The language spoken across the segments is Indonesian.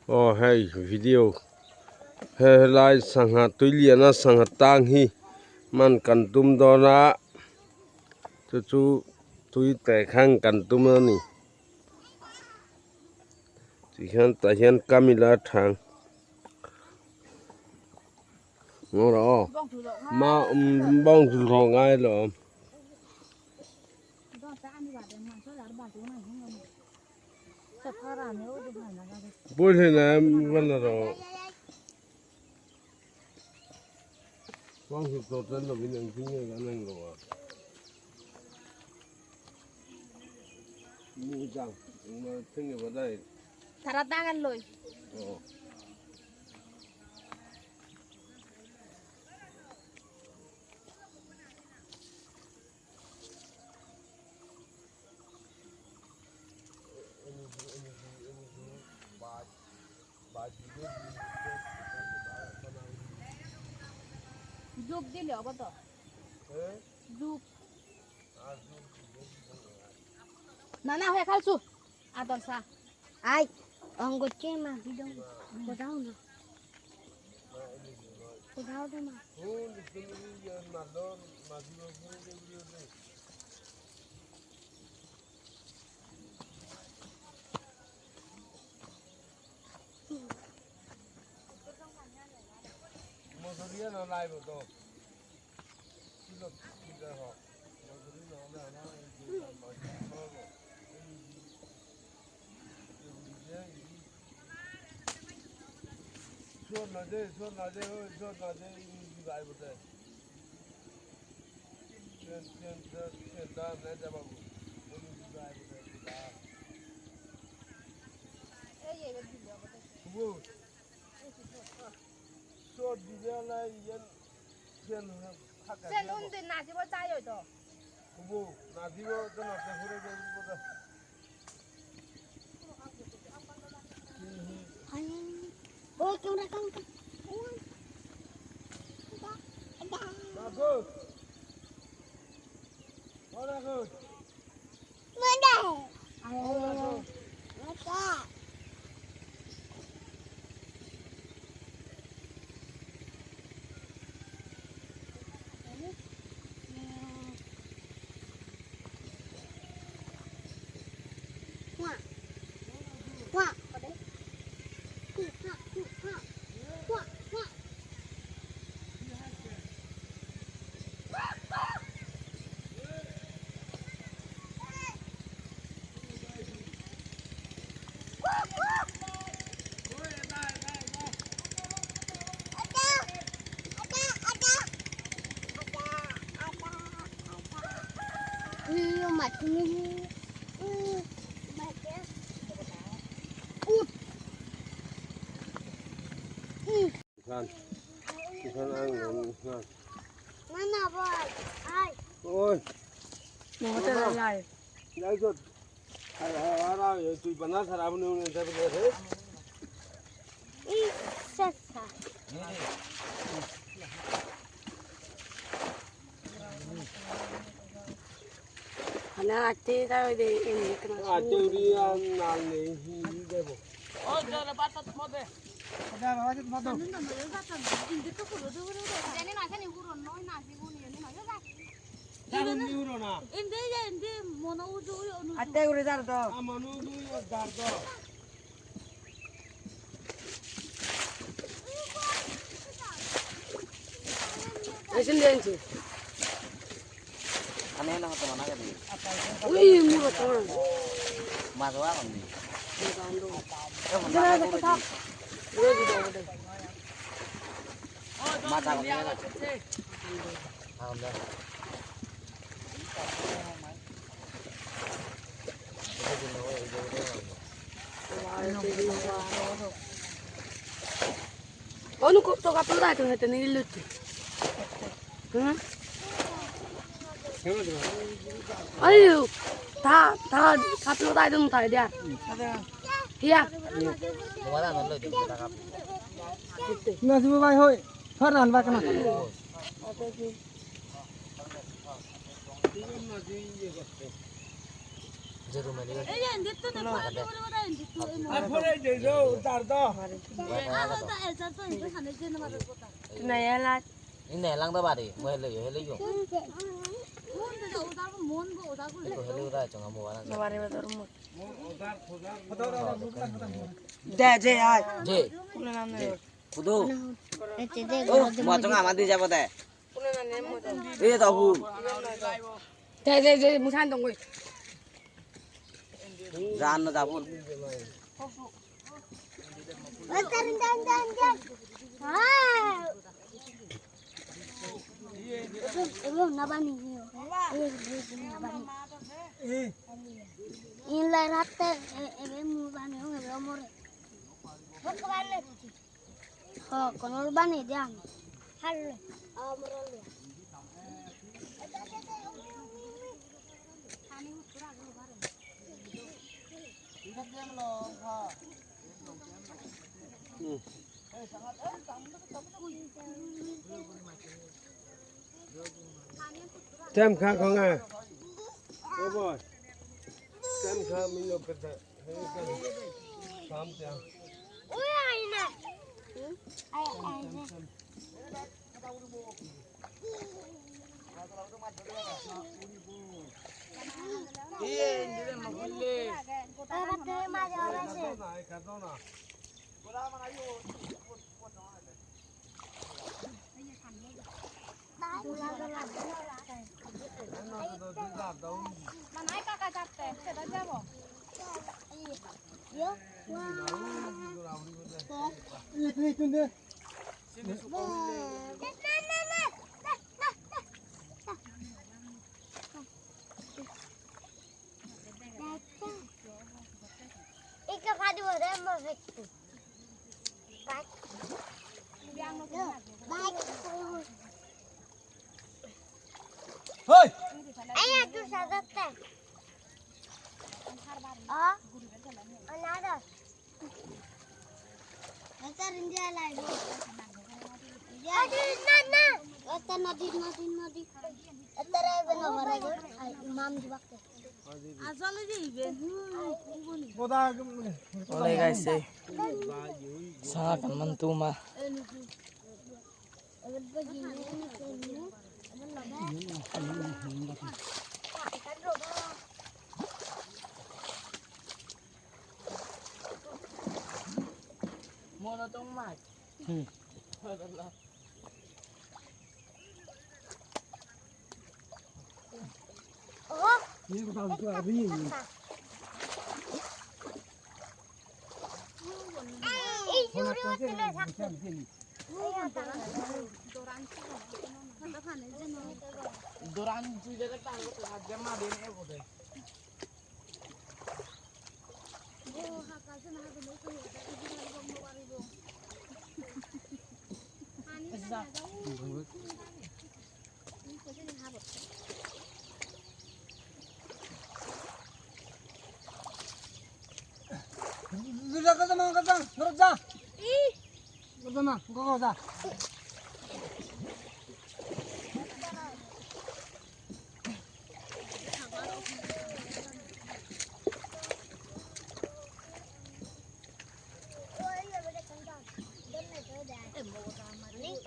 Oh hey video he lai sangha tuiliana sangha tang hi man kantum dona chu tui te khang kantum ni chỉ khan ta hian kamila thang ngô đó mà bông từ họ ngay rồi bữa thế này vẫn là rồi bông từ tổ dân là bên anh chính là anh rồi mua rằng mà听vào đây thà ta ăn rồi giúp đi liệu bao giờ giúp nào hay khai su à toàn sa ai ông có chơi mà đi đâu có đau nữa có đau đâu mà một số đứa nó lại một tổ chỉ là chỉ là họ một số đứa nó là nó chỉ là một số suốt nói thế ơi suốt nói thế đi lại một thế trên ta này ra bao nhiêu đi lại một thế suốt đi ra này yên trên thắc cái trên ôn tiền nào chỉ bao trái rồi đó bu nasi bo to na se hore de bo da ôi kêu ra con na go ora go mới đây nó ta mặt như mặt kia khan ăn ngon khan nó nào vậy ai ôi nó tới lại lại rồi ara tui bana khara bune ne ta bune the ý sát sát anh ăn tê tao đi em cái à chơi đi ăn naan này hi de bo ôi giờ là bắt tao mất đấy Ada apa sih foto? ini nói cái này cũng nói nào gì cũng nói ra ta hun ni uro na em đây em đây mono uju uju Ate gue jar to. a manu du yo dar do Asin dia sih. Aneh nang teman aja nih. Wih, murah tuh. Masuk apa nih? Jangan aku tak. Udah di bawah deh. Mata apa ya? Alhamdulillah. Oh, nu kok to kapal dah tu hati ni lut. Hah? Ayo, ta kapal dah tu tak dia. Iya. Gimana nol itu kita kap? Nasi bubai hoi. Faran ba kana. Jeru meli. Này là Ini nelang ta bari, mo heli yo. Iko heli ura chonga mo wala. Nawari betul rumah. Deh je ai. Je, Pulang nane. kudu. Ece deh. Oh, mo chonga mati jabo te. Pulang nane mau tuh. Iya tahu. Deh, musan dong gue. Jan na jabo. Dan. Ah. Ibu nabani. Nabani. In la ratte ebe mubani ebe amore. Bukbane. Ha, konor bani diam. Halle. Amore. Xem khá không à? Ô boy. Xem khá mình lột cái đấy. Xóm xem. Ui ai nè. Ai nè. Ika padu ada mau begitu. Baik. Baik. Hoi. Ayah tu sahaja teh. Oh, anada. Asa rinja lagi. Aduh, nana. Asa nadi. Atara bena warga. Imam juga. Boda. Oleh guys, sangat mentu mah. Mau tong mat. Oh, Ini kita tahu apa ini. Ijuri utile sakit. Doran juga tak tahu tu ada mah dia ni apa tu. Sudah kata nurut dah. Kata mah, kau dah.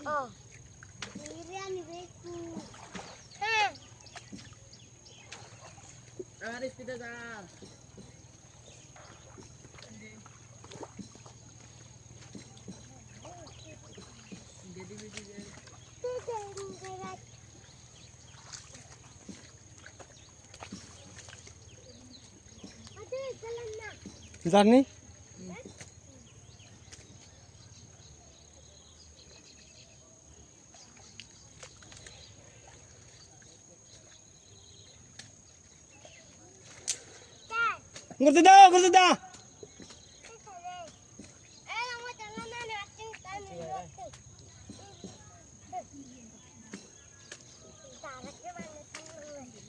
Oh, ini beku. Aris tidak dah. Bentar nih. Ngerti dah.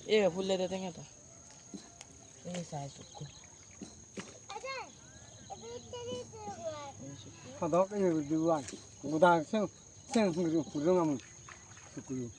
Iya, boleh datangnya tuh. Ini saya suka. Ada cái gì duluan. Udah sen pulang kamu. Sepuluh.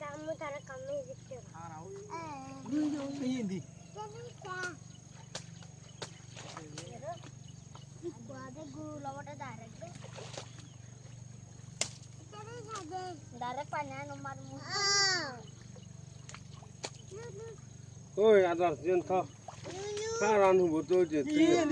Kamu cara kami gitu. Ini. Ada gula ada darah tuh. Darah panjang nomor ôi ăn rồi riêng thôi sao ăn không bố tôi chỉ tiền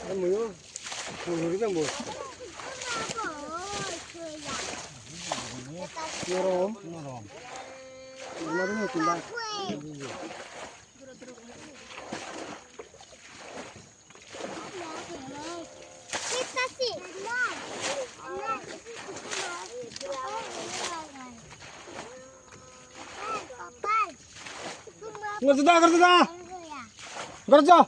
ăn muối không muối cái muối Norom. Mana ni timbang? Kita sih. Kerja.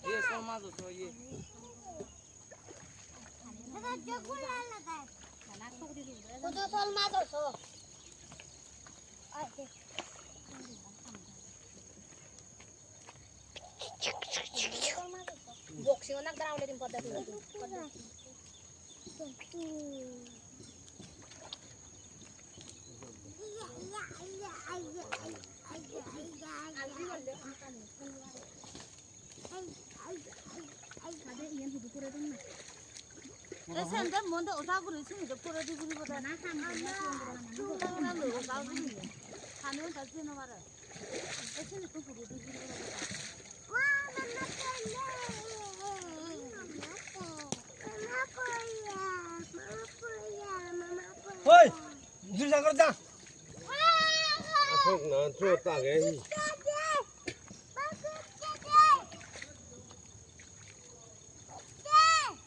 Iya, sama tuh, so iya. Boxing anak darah udah timpa dari itu. Sen 먼저 오사구를 치니까 풀어주기보다 나한테 오사구를 하면 다 지나와라. 신이 또 풀어주기보다. Hoi, jual kerja. không nó chua ta cái gì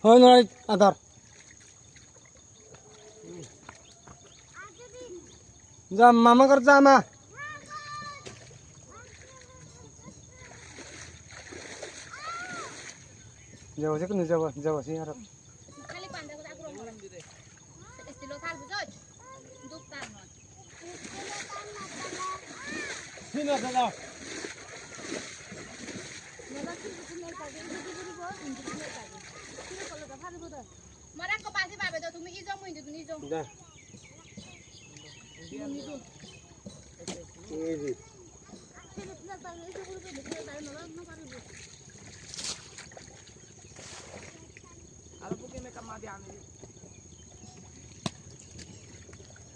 Hoi, naik antar. Jam mama kerja mah. Jauh sih kan jauh sih harap. Kali pandang aku rumah. Estilo salbu, George. Untuk tangan. না দাদা Mara ko pasi babe do tumi ijo mu ini ijo. দা এই যে Kalau bukan mereka mati ane.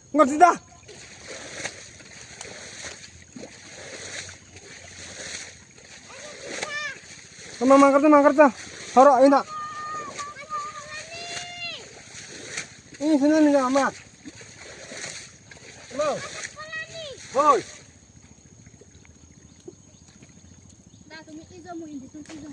ngerti dah mangkar ta haro ina ini sana nih amat lo হই Da tumi ijo mu ini tumi ijo.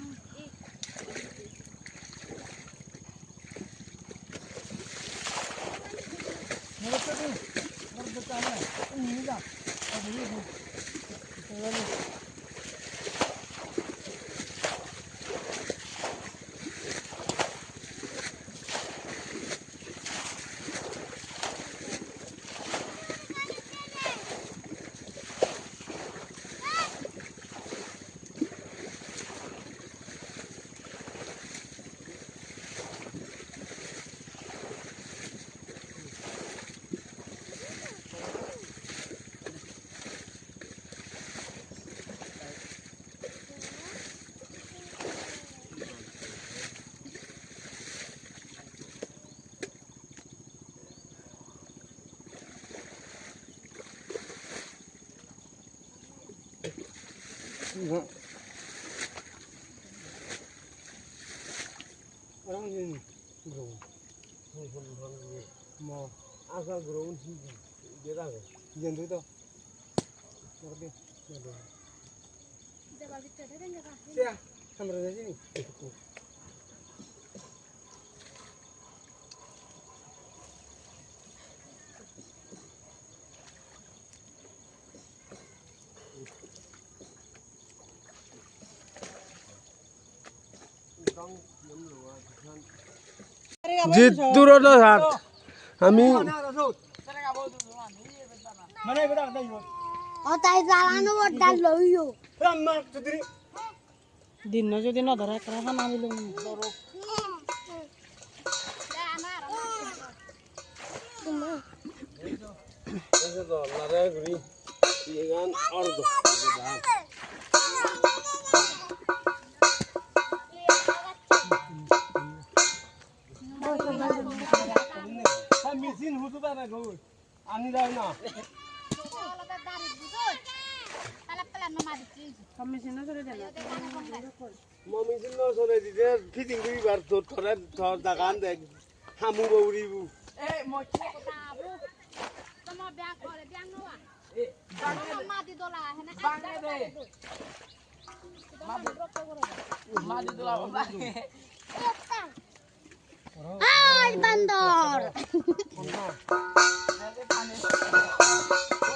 orang ini bro mau আসা গ্রহণ ঠিক যেটা jendu itu ngerti jendu Jabal bitte de nga ba. sia kamera di sini জিদ্দুরটা হাত আমি mana beda ada yo Oh tai jalano bodal loyo. ramma tudiri Din na jadi na dara kara hana nilo. এসে তো লারে ঘুরি ইগান অর্ধ mesin hutu ba na go ani daw na Kami sini sudah jalan. মমিজিন নসলে দিতে ফিটিং করি বার তোর থরে থর দাগান দেখ হামু বউরিবু Eh, mau Sama biang kore biang no wa. eh, Mati dola hena. bang deh. Mati dulu apa bang? Ay bandor.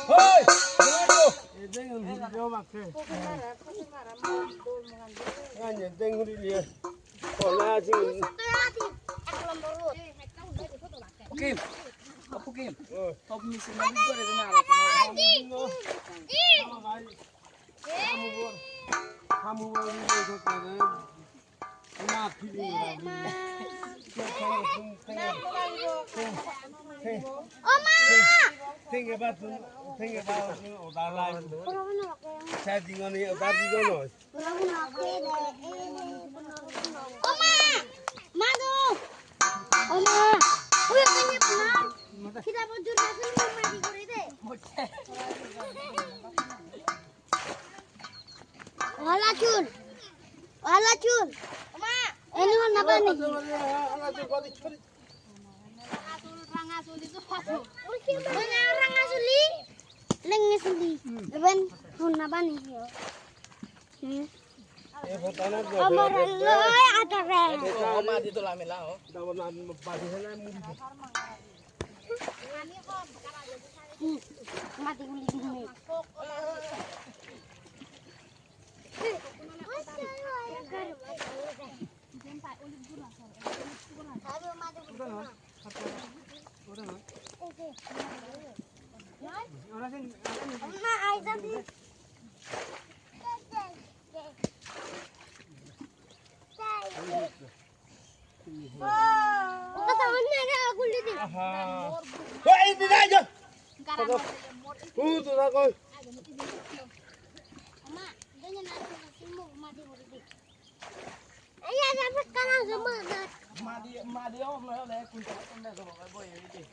hoi dulu এদেন ভিডিও মাখে আনে দেন ঘুরি লিয়ে কলা আছে Oke. Apa kim? Top mesin lagi kore itu nara. হামু বউরিবু তো করে না fitting Think about our life. Setting on it, that is on us. Oma. Madu. Oma. Uy kanya pernah. Kita bujur nasi mama di kore de. Wala chun. Wala chun. Oma. Ini mana apa nih? Rangasuli itu apa? Mana rangasuli? Lengasuli. Ben hunna bani yo. Amar loy ada re. Oh, mati dulu ambil lah. Mati uli di sini. Ôi, đi đây chứ. Tụi ra coi. Mà đi ôm nó để cùng cháu con đây rồi cái bồi gì.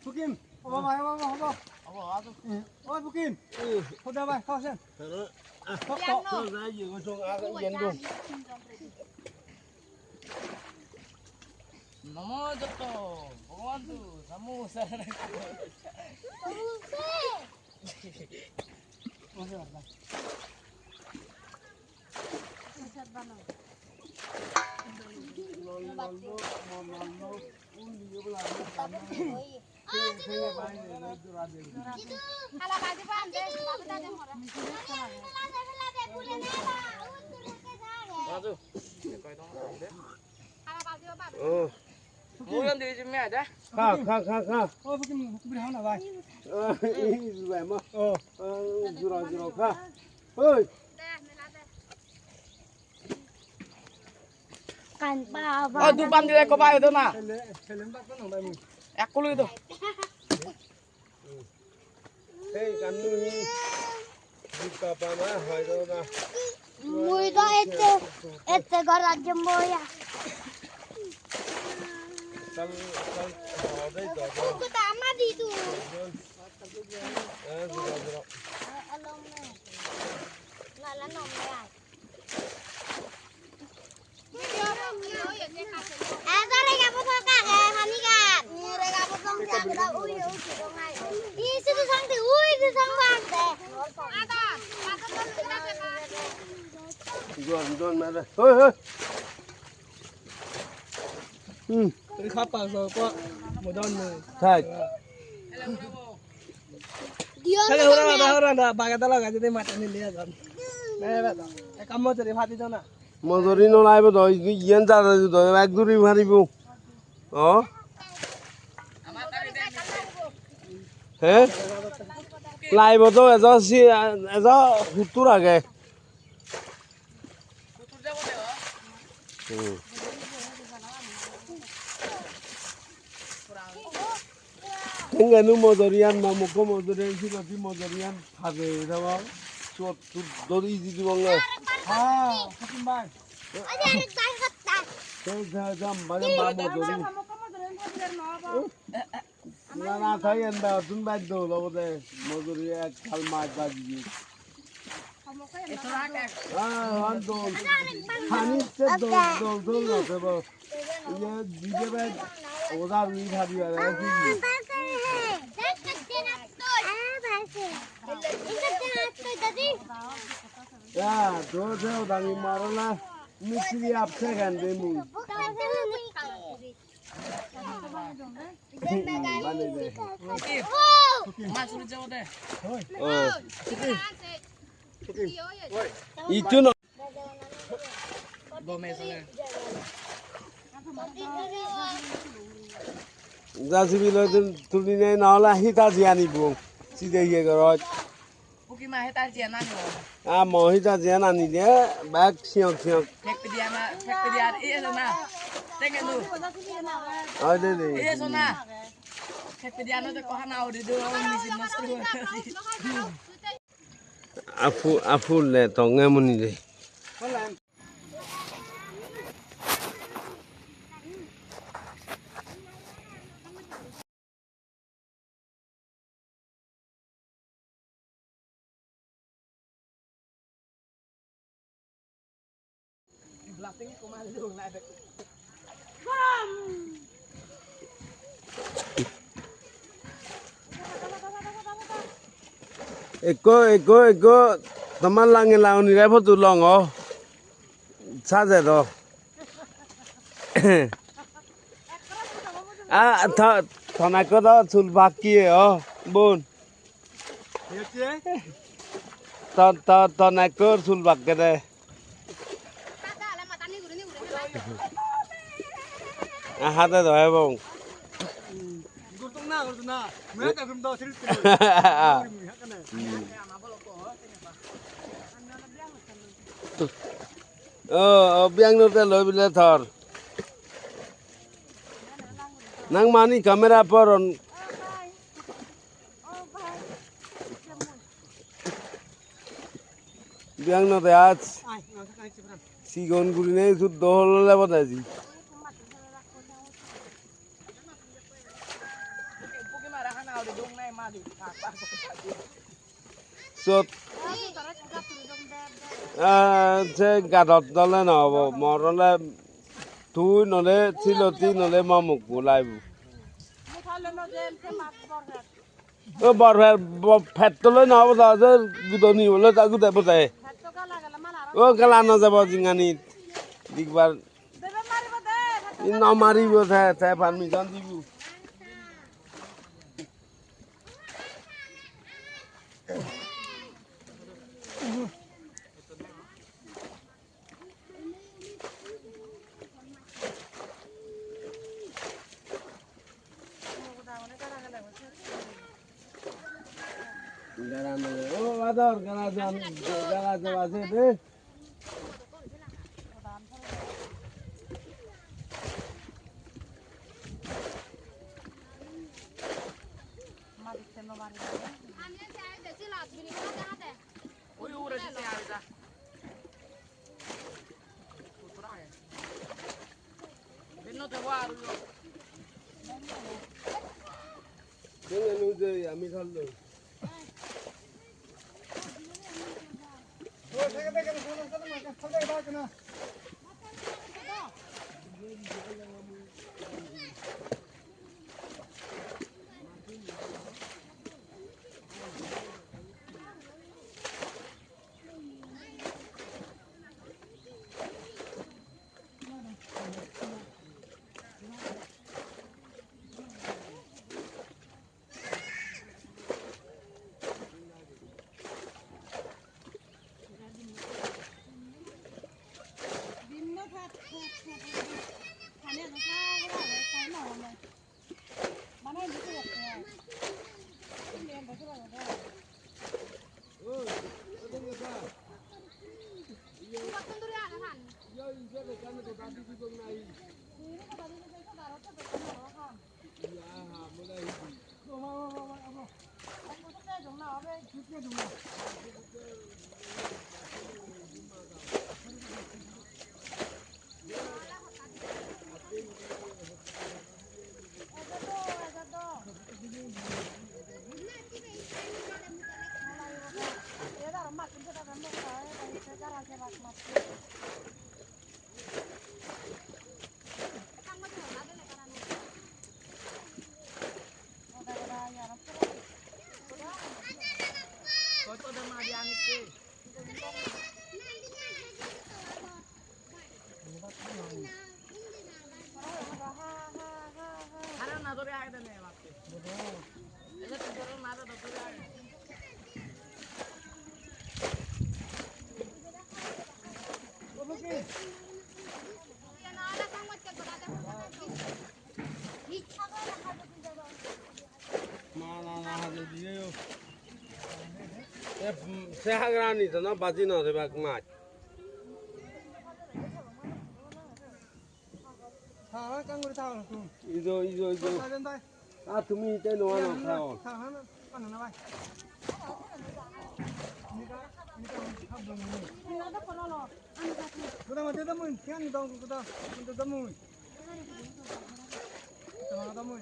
Bukim, apa? Ôi Bukim, không đâu vậy, không xem. Thôi ra gì con xuống ăn cái dân luôn. 너무 좋다. 보안도 너무 사랑해. 맞아. 뭐야 내 좀 해야 돼? Khá. Ôi Bukim, bữa nào vậy? Về mà. Rồi khá. Ơi. Kan pa ba. 아, 누반 뒤에 거 봐야 되나? Selen bác có nồng đầy mình. 약 꼴리도. Hey, cắn nuôi. Đi cà phê mà hỏi đâu na. Mui do ete gara jemboya. Cắn ở đây rồi. Ku ta ma di tu. Rồi. Along na. Ngala nom ya. Ada rega potong kak, hani kak. Ni rega potong dia ada ui dong ai. Di situ sang ti ui di sang bang deh. Ada. Rồi mà đây. Ôi. Tôi khắp vào rồi có một đòn rồi. Thay. Thế là hôm nay bà cái tao là cái gì mà anh đi rồi. Này vậy. Cái cắm một cái phát đi cho nào. মজুরি নলাইব তো ইয়ান যা তো এক দূরি মারিব হে লাইব তো এজ 70 আগে Tengganu mojorian mamukko mojorian si mojorian phade dawa chot dori di diwanga À, Bukim bay. Ada ada tai kata. jam bana ma mojori na thai an ba tun ba do lo de mojori ek khal ma ba ji han do khani se do lo se ba ye dije ba odar ni bhabi a rahe ki ya do dangi marana misri apse gan de mu bane de 마 소리 줘 돼. itu no 몸에서는 jasi bilo tuli ne na la hita jiani bu si de ye garo 보기만 해달 지나 너. a mo hita jiana ni de bak siok 백비디아 이에서나. 땡겨도. ai de de 이에서나. 백비디아는 거 하나 우리도 미신 넣었어. afu le to nge muni de Belakangnya kemana dong? Ada. eko taman lange launi re photu longo sa je do a thona ko do chul baki ho bon Hiểu chưa? ta na ko chul bak ke de a ha de do he bon Gutom na urut na. Mereka belum tahu cerita. biang nu te loi bile thor nang mani kamera poron biang nu te aaj Ay, nggak kayak cepetan. sigon gurine su dohol le bataji Puki marahan na udah dong na madi. sot se gadot dole নহব মৰলে তুই নলে চিলতি নলে মামুক বুলাইবো বৰফেৰ ফেটলৈ নহব যে গুদনি হলে তা গুদাই বজাই গেলা নাযাব জিঙানিত দিকবাৰ নমাৰিব পাৰমিশ্যন দিব Badar, garajan আছে দে Uy, ura si Arisa. Benno te waru yo. আমি ধরলো Kau udah madi anit ke. Karena natori ada nih waktu. Ini tujuan mana natori ada. Sehagrani to na baji na rebak mat Thảo các người thảo là cùng. izo Thảo lên đây. তুমি তে নোয়া না খাও Thảo hắn ăn nó bay. Kita mati tamu, kian dong kita, kita tamu. Kita tamu.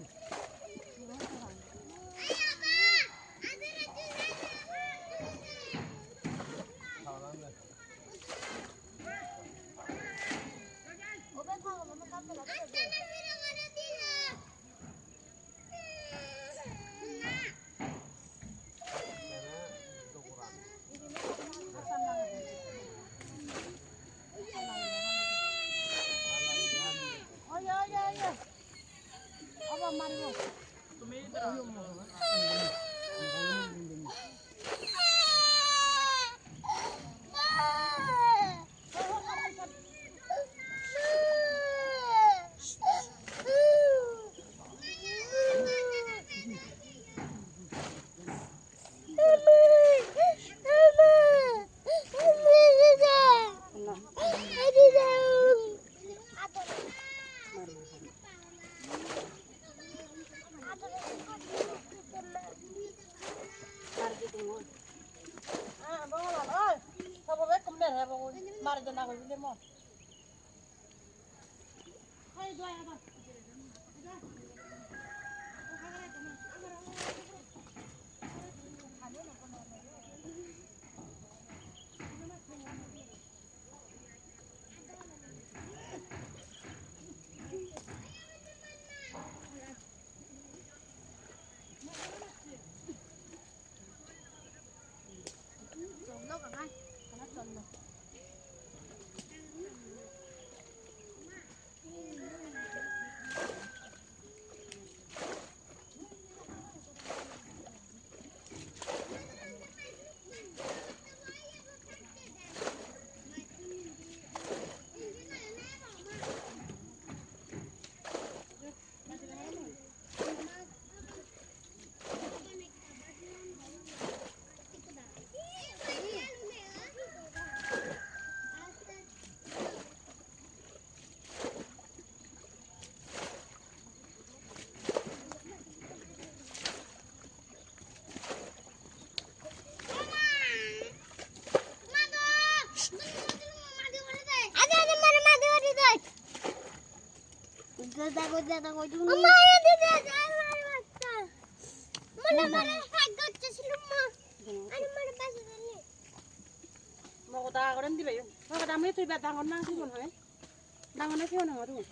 আলোচনা কৰিবলৈ মই মই কথা আগতে দিবা মই কথা আমি তুই ডাঙৰ না কি নহয় ডাঙৰ না কিয় নহয় তুমি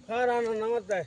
Karana namat deh.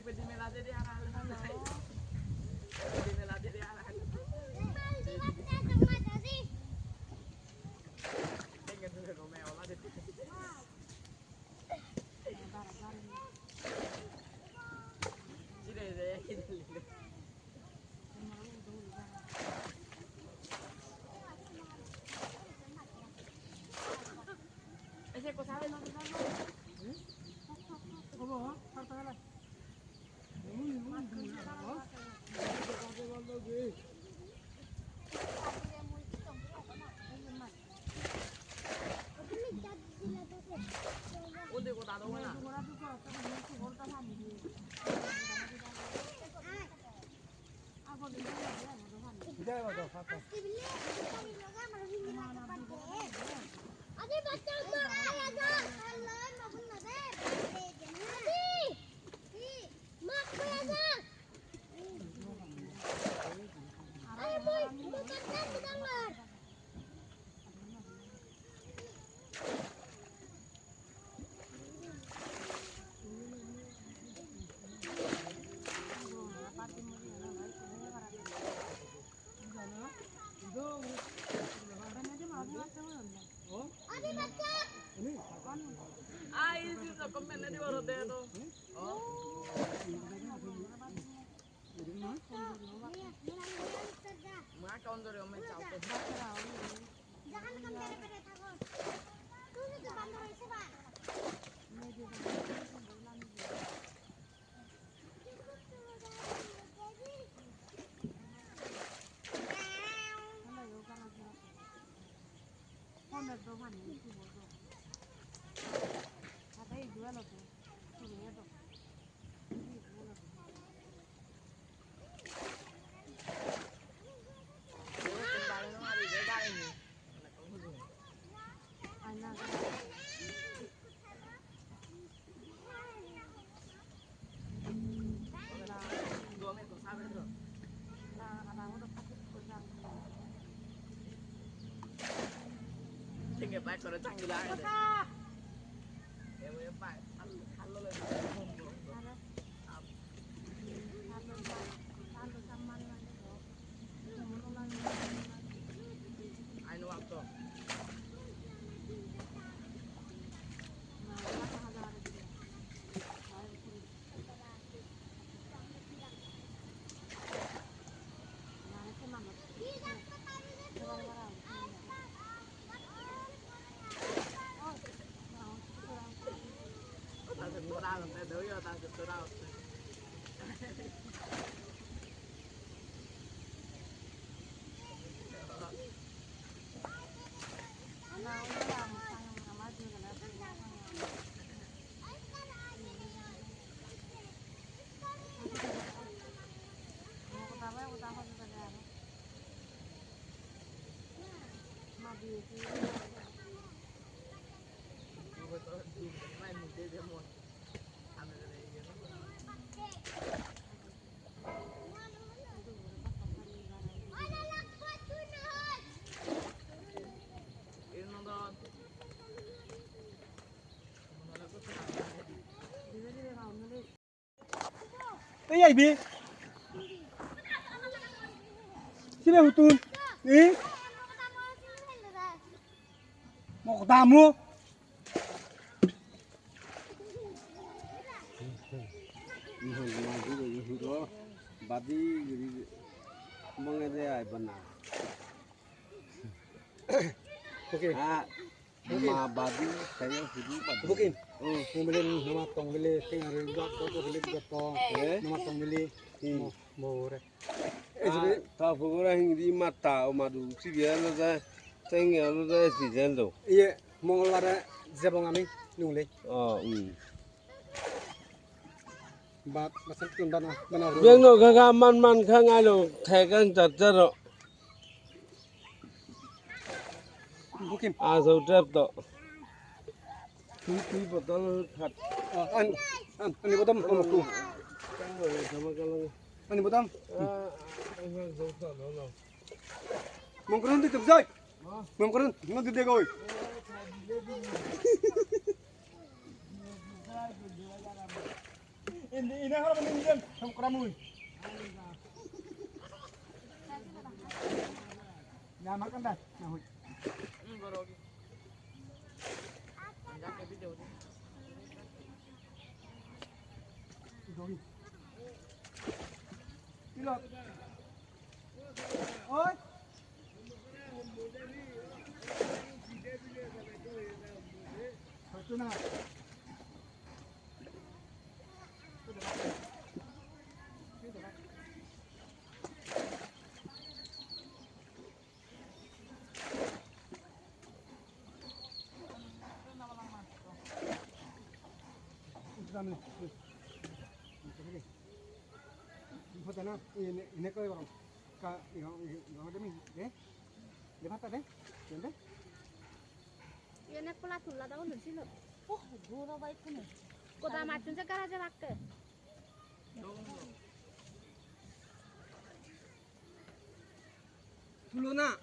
pedi mela jadi arah. Pedi mela jadi arah. Tengen dulu Romeo lah deh. Sini deh, sini. Ese cosa no no. Udah kau tahu mana? अरे बच्चा को आया था अल्लाह मगन नदे अभी मां को आया अरे बोल बच्चा उधर अरे बच्चा Ah, isi so komen na di waro de to. Oh. Ma kaun dore ome chao to. jangan kembali pada takut tuh itu bandar itu pak Tinggal baik kalau canggih lah. Ya boleh baik. Halo lagi. Ayo waktu. Tao sẽ đối với tao sẽ tao. Cái gì bị? Chứ đâu tụi đi một ta mua Badi jadi mengede ay benar. oke Ma badi saya hidup badi. bukin ngomongin nama tong beli tinggal got beli got tong nama tong beli mau re Ta fugura hindi mata o madu sigelo da tengelo da sigelo. iya mau lara zabong ami nungle Oh, bat masan tundan mana Biang no kaka man kang alo thekan chattaro bukin aso trap to. Tui botol that. ani botam omku Sama kalau ani botam enggak jauh no. mongkron di tebjai mongkron nggak gede koi ini kalau meninggal sama keramu. Nah makan dah. Nah. Gorogi. Jaga video ni. Dogi. Pilot. Oi. Fortuna. Dame. Fortuna. Ini kau orang. Kau yang demi, deh. Lepas tak deh? Deh. 얘네 콜라 둘라다고 넣으시노. 뭐라고 있구나. 꼬다 맞춘 색깔 하지 말게. Tuluna.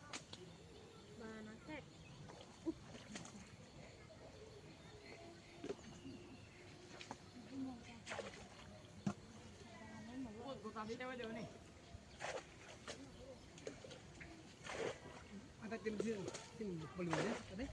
Mana tek. Gota video ni. Ada tim belum deh, ada?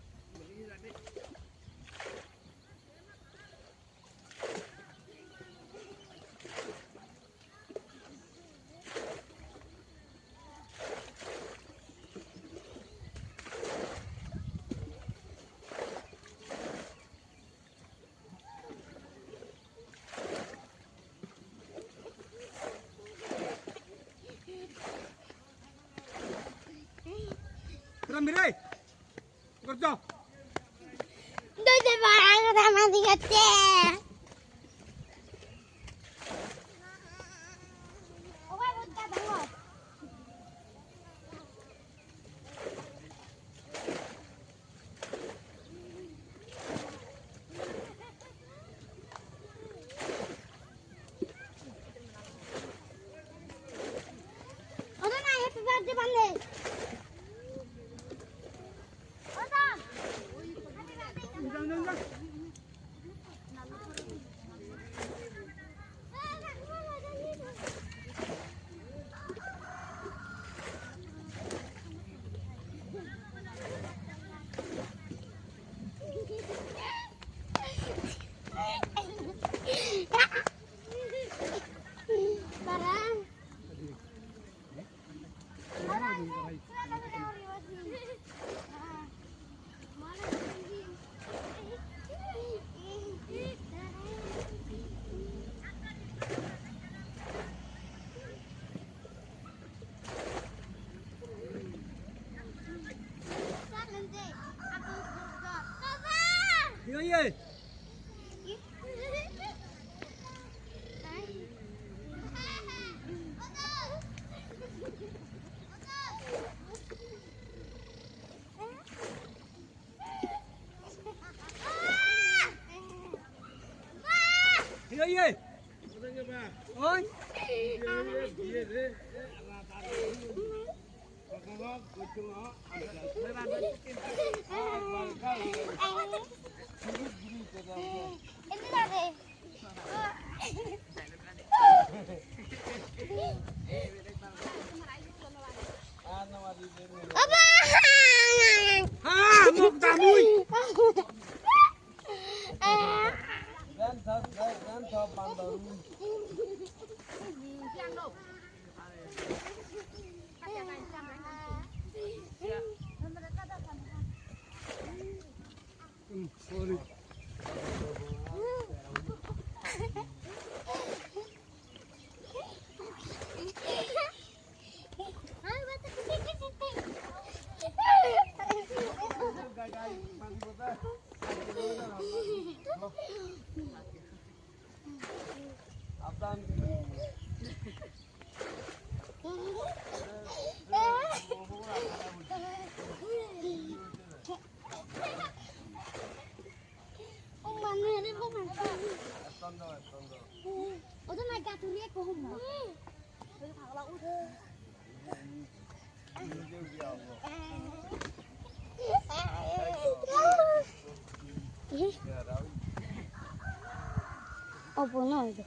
Mirai, kerja. Udah barang sama dia teh. Oke, buka dulu. Udah naik seperti balik. Iya. Iya. Oi. Ini tadi. Apa? Ah, mau tamui. Sorry. Udah naik kartu ni aku hum. Bây giờ là út. Apa nak itu?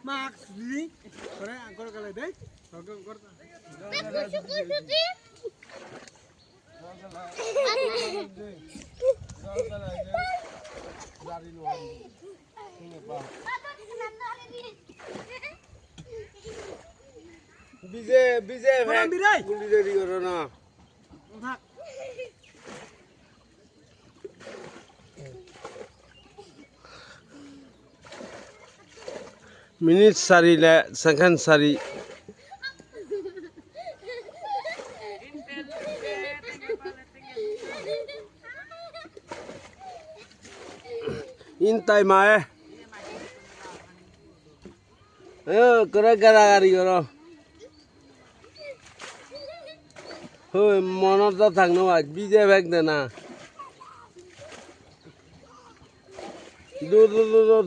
Max, Lili, kore angkor kale deh, angkor. বিজে গুলি রেডি করো না মিনিট সারিলে সেকেন্ড সারি ইনতাই মায়ে করে গাড়াগাড়ি করো হই মনত থাকনো আজ বিজে ব্যাগ দে না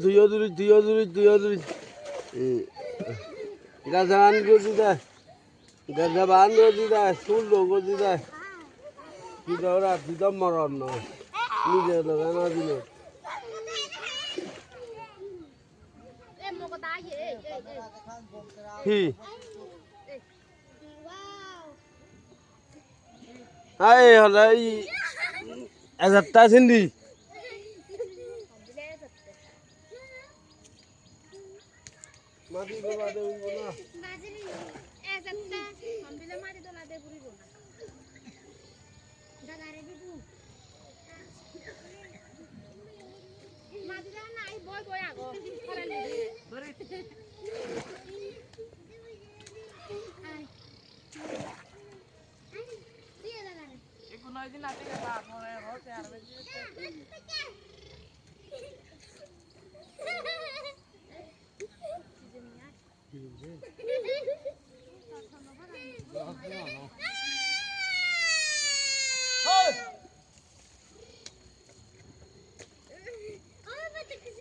ধুইও দূরি গাজাবান গজি দেয় গাজাবান গজি দেয় চুল গজি দেয় তুই রাতি তো মরণ নয় নিজে দোকান দিলে কি আই হলে এজারটা চিন্দি মাটি গোলা দে উইব না বাজরি এজারটা সম্বিলে মাটি দলা দে পুরিব না দাদারে বিবু মাটি দলা নাই বই আগো করালি ধরে দিয়ে দাদারে একটু নয় দিন আগে বাপ মনে হচ্ছে আর